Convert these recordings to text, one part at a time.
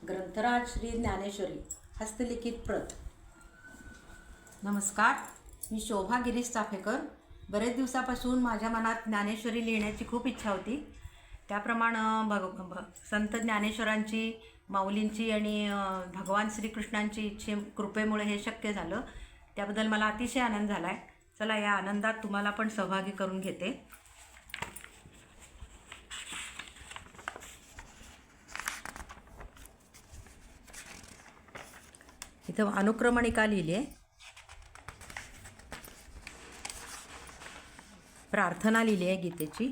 ग्रंथराज श्री ज्ञानेश्वरी हस्तलिखित प्रत। नमस्कार, मी शोभा गिरीश चाफेकर। बरेच दिवसापासून माझ्या मनात ज्ञानेश्वरी लिहिण्याची खूप इच्छा होती। त्याप्रमाणे संत ज्ञानेश्वरांची, माऊलींची आणि भगवान श्रीकृष्णांची कृपेमुळे हे शक्य झालं। त्याबद्दल मला अतिशय आनंद झाला आहे। चला, या आनंदात तुम्हाला पण सहभागी करून घेते। इथं अनुक्रमणिका लिहिली आहे, प्रार्थना लिहिली आहे गीतेची।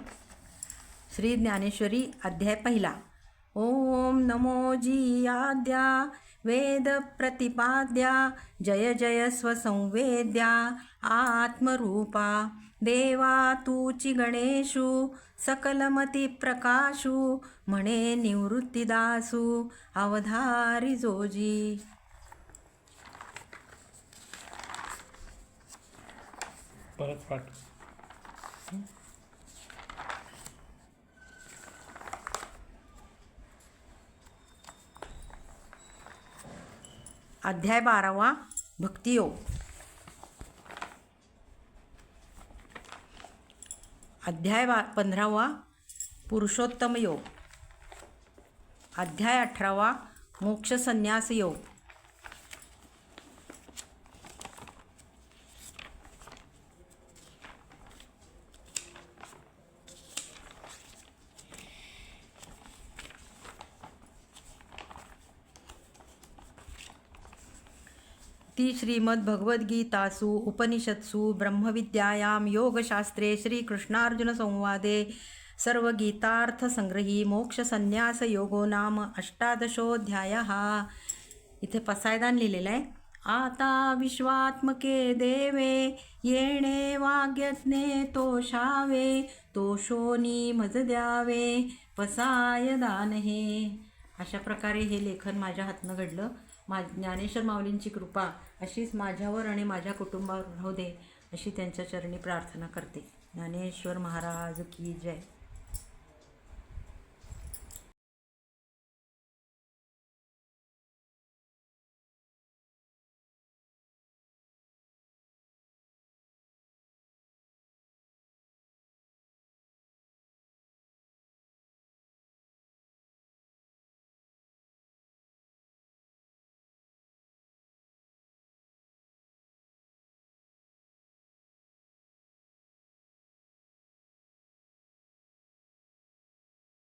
श्री ज्ञानेश्वरी अध्याय पहिला। ओम नमो जीयाद्या वेद प्रतिपाद्या जय जय स्वसंवेद्या आत्मरूपा देवा तूची गणेशु सकलमती प्रकाशु म्हणे निवृत्तीदासु अवधारी जोजी। परत पाठ। अध्याय 12वा भक्तियोग। अध्याय 15वा पुरुषोत्तम योग। अध्याय 18वा मोक्ष संन्यास योग। ती श्रीमद्भगवद्गीतासु उपनिषत्सु ब्रह्मविद्यायां योगशास्त्रे श्रीकृष्णार्जुन संवादे सर्वगीतार्थसंग्रही मोक्षसंन्यासयोगो नाम 18ोऽध्यायः। इथे पसायदान लिहिलेलं आहे। आता विश्वात्मके देवे येणे वाग्यज्ञे तोषावे तोषोनी मज द्यावे पसायदान हे। अशा प्रकारे हे लेखन माझ्या हातनं घडलं। ज्ञानेश्वर माऊलींची कृपा अशीच माझ्यावर आणि माझ्या कुटुंबावर राहू दे, अशी त्यांच्या चरणी प्रार्थना करते। ज्ञानेश्वर महाराज की जय।